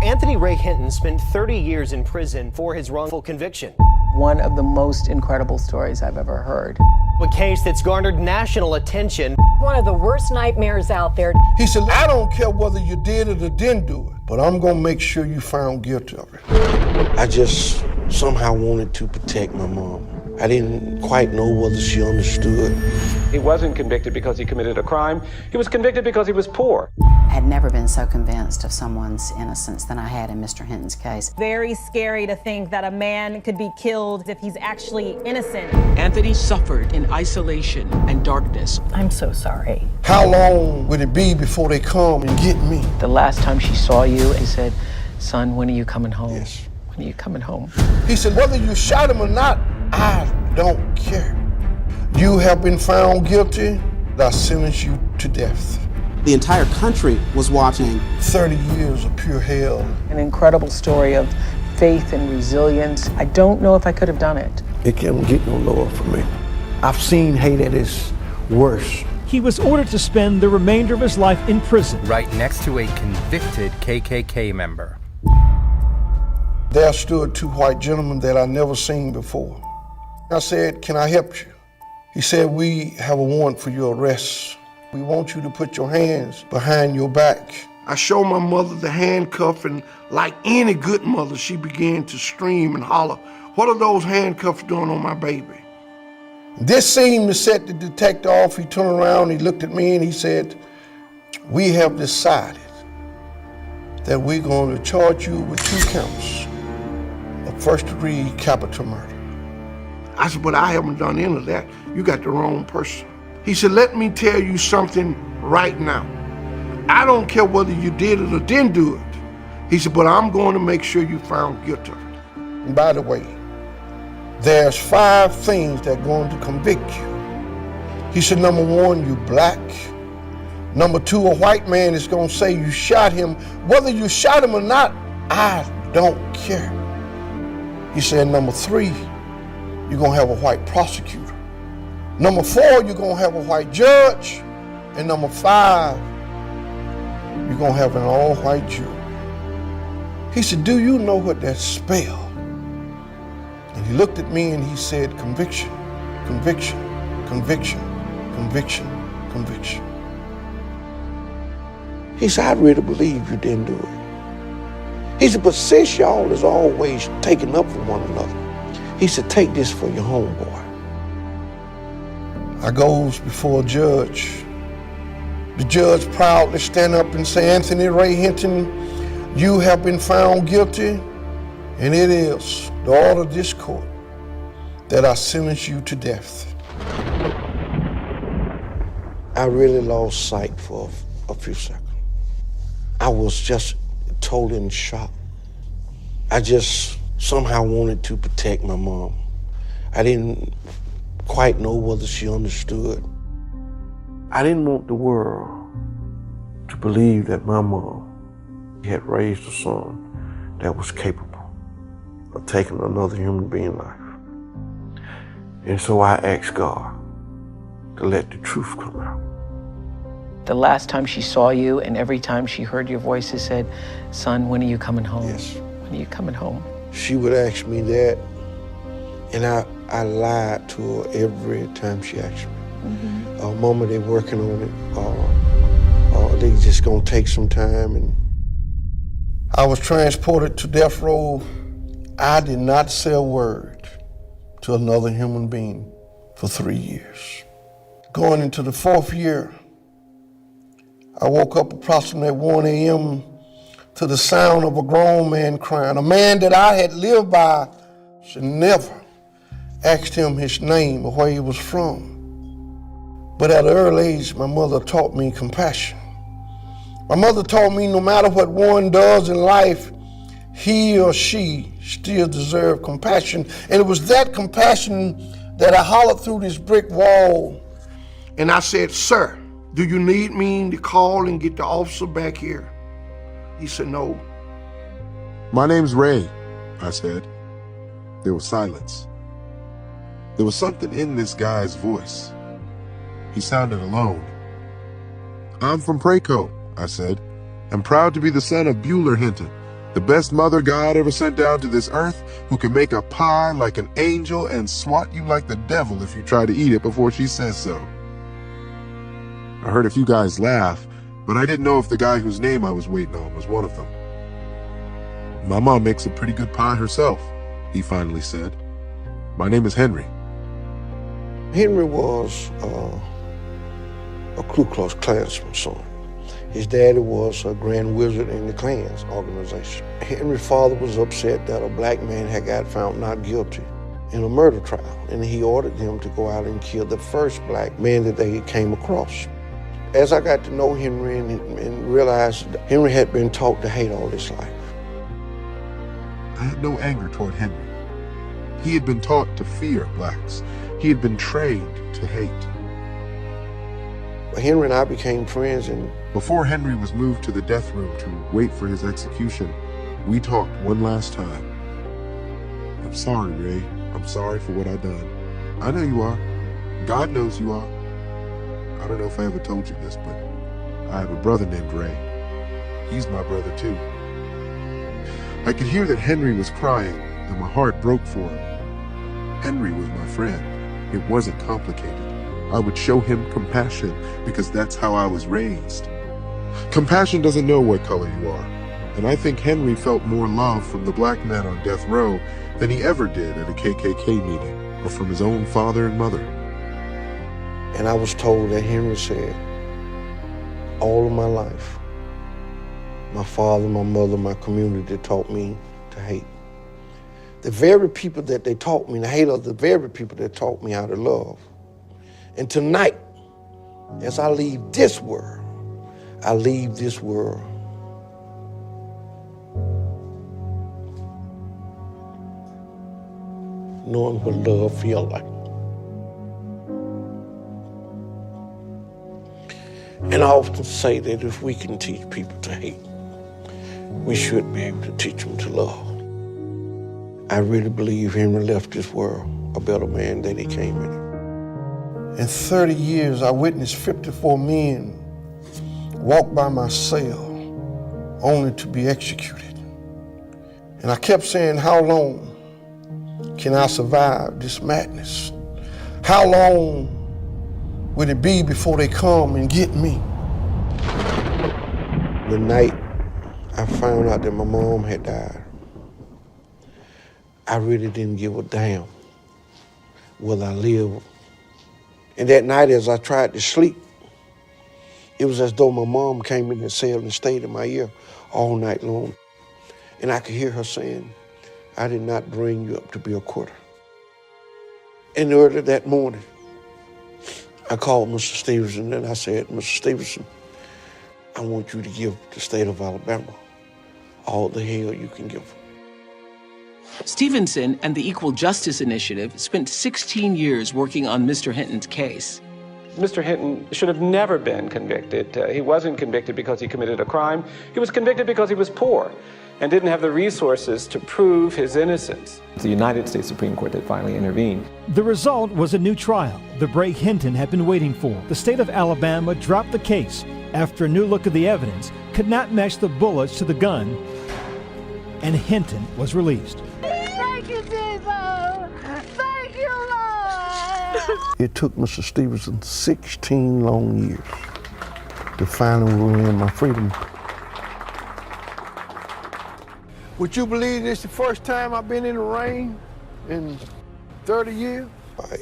Anthony Ray Hinton spent 30 years in prison for his wrongful conviction. One of the most incredible stories I've ever heard. A case that's garnered national attention. One of the worst nightmares out there. He said, I don't care whether you did it or didn't do it, but I'm gonna make sure you found guilty of it. I just somehow wanted to protect my mom. I didn't quite know whether she understood. He wasn't convicted because he committed a crime. He was convicted because he was poor. I had never been so convinced of someone's innocence than I had in Mr. Hinton's case. Very scary to think that a man could be killed if he's actually innocent. Anthony suffered in isolation and darkness. I'm so sorry. How long would it be before they come and get me? The last time she saw you, he said, son, when are you coming home? Yes. When are you coming home? He said, whether you shot him or not, I don't care. You have been found guilty, I sentence you to death. The entire country was watching. 30 years of pure hell. An incredible story of faith and resilience. I don't know if I could have done it. It can't get no lower for me. I've seen hate at its worst. He was ordered to spend the remainder of his life in prison. Right next to a convicted KKK member. There stood two white gentlemen that I never seen before. I said, can I help you? He said, we have a warrant for your arrest. We want you to put your hands behind your back. I showed my mother the handcuff, and like any good mother, she began to scream and holler, what are those handcuffs doing on my baby? This seemed to set the detective off. He turned around, he looked at me, and he said, we have decided that we're going to charge you with 2 counts of first-degree capital murder. I said, but I haven't done any of that. You got the wrong person. He said, let me tell you something right now. I don't care whether you did it or didn't do it. He said, but I'm going to make sure you found guilty of it. And by the way, there's 5 things that are going to convict you. He said, number 1, you black. Number 2, a white man is going to say you shot him. Whether you shot him or not, I don't care. He said, number 3, you're going to have a white prosecutor. Number 4, you're going to have a white judge. And number 5, you're going to have an all-white jury. He said, do you know what that spells? And he looked at me and he said, conviction, conviction, conviction, conviction, conviction. He said, I really believe you didn't do it. He said, but since y'all is always taking up for one another, he said, take this for your homeboy. I goes before a judge. The judge proudly stand up and say, Anthony Ray Hinton, you have been found guilty, and it is the order of this court that I sentence you to death. I really lost sight for a few seconds. I was just totally in shock. I just somehow wanted to protect my mom. I didn't quite know whether she understood. I didn't want the world to believe that my mom had raised a son that was capable of taking another human being's life. And so I asked God to let the truth come out. The last time she saw you and every time she heard your voice, she said, son, when are you coming home? Yes. When are you coming home? She would ask me that, and I lied to her every time she asked me. Mm-hmm. Mama, they working on it, or they just gonna take some time. And I was transported to death row. I did not say a word to another human being for 3 years. Going into the 4th year, I woke up approximately at 1 a.m. to the sound of a grown man crying. A man that I had lived by should never asked him his name or where he was from. But at an early age, my mother taught me compassion. My mother taught me no matter what one does in life, he or she still deserves compassion. And it was that compassion that I hollered through this brick wall. And I said, sir, do you need me to call and get the officer back here? He said, no. My name's Ray, I said. There was silence. There was something in this guy's voice. He sounded alone. I'm from Praco, I said. I'm proud to be the son of Bueller Hinton, The best mother God ever sent down to this earth, who can make a pie like an angel and swat you like the devil if you try to eat it before she says so. I heard a few guys laugh, but I didn't know if the guy whose name I was waiting on was one of them. My mom makes a pretty good pie herself, he finally said. My name is Henry. Henry was a Ku Klux Klansman son. His daddy was a grand wizard in the Klans organization. Henry's father was upset that a black man had got found not guilty in a murder trial, and he ordered them to go out and kill the first black man that they came across. As I got to know Henry and realized that Henry had been taught to hate all his life. I had no anger toward Henry. He had been taught to fear blacks. He had been trained to hate. Henry and I became friends, and before Henry was moved to the death room to wait for his execution, we talked one last time. I'm sorry, Ray. I'm sorry for what I done. I know you are. God knows you are. I don't know if I ever told you this, but I have a brother named Ray. He's my brother too. I could hear that Henry was crying, and my heart broke for him. Henry was my friend. It wasn't complicated. I would show him compassion because that's how I was raised. Compassion doesn't know what color you are, and I think Henry felt more love from the black men on death row than he ever did at a KKK meeting or from his own father and mother. And I was told that Henry said, all of my life, my father, my mother, my community taught me to hate. The very people that they taught me to hate are the very people that taught me how to love. And tonight, as I leave this world, I leave this world knowing what love feels like. And I often say that if we can teach people to hate, we should be able to teach them to love. I really believe Henry left this world a better man than he came in it. In 30 years, I witnessed 54 men walk by my cell only to be executed. And I kept saying, how long can I survive this madness? How long will it be before they come and get me? The night I found out that my mom had died, I really didn't give a damn whether I lived. And that night, as I tried to sleep, it was as though my mom came in the cell and stayed in my ear all night long. And I could hear her saying, I did not bring you up to be a quitter. And early that morning, I called Mr. Stevenson and I said, Mr. Stevenson, I want you to give the state of Alabama all the hell you can give them. Stevenson and the Equal Justice Initiative spent 16 years working on Mr. Hinton's case. Mr. Hinton should have never been convicted. He wasn't convicted because he committed a crime. He was convicted because he was poor and didn't have the resources to prove his innocence. The United States Supreme Court had finally intervened. The result was a new trial, the break Hinton had been waiting for. The state of Alabama dropped the case after a new look at the evidence could not match the bullets to the gun, and Hinton was released. Thank you, Jesus! Thank you, Lord! It took Mr. Stevenson 16 long years to finally win my freedom. Would you believe this is the first time I've been in the rain in 30 years?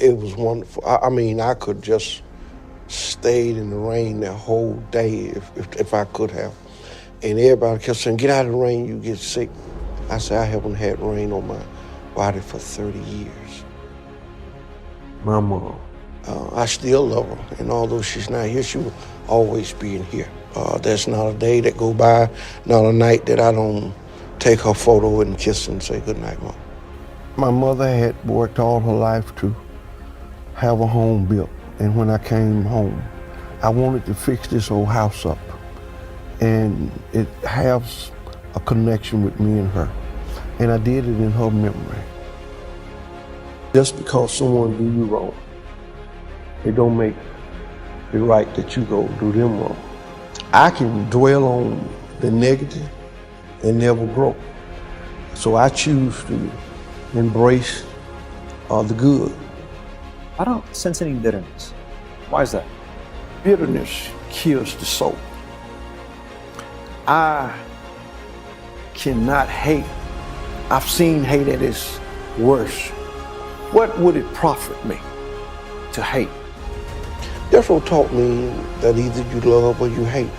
It was wonderful. I mean, I could just stayed in the rain that whole day if I could have. And everybody kept saying, get out of the rain, you get sick. I said, I haven't had rain on my body for 30 years. My mom, I still love her. And although she's not here, she will always be in here. There's not a day that go by, not a night that I don't take her photo and kiss and say goodnight, Mom. My mother had worked all her life to have a home built. And when I came home, I wanted to fix this old house up. And it has a connection with me and her. And I did it in her memory. Just because someone do you wrong, it don't make it right that you go do them wrong. I can dwell on the negative and never grow. So I choose to embrace the good. I don't sense any bitterness. Why is that? Bitterness kills the soul. I cannot hate. I've seen hate at its worst. What would it profit me to hate? Death Row taught me that either you love or you hate.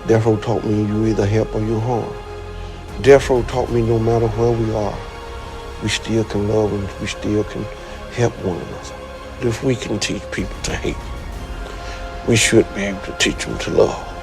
Death Row taught me you either help or you harm. Death Row taught me no matter where we are, we still can love and we still can help one another. If we can teach people to hate, we should be able to teach them to love.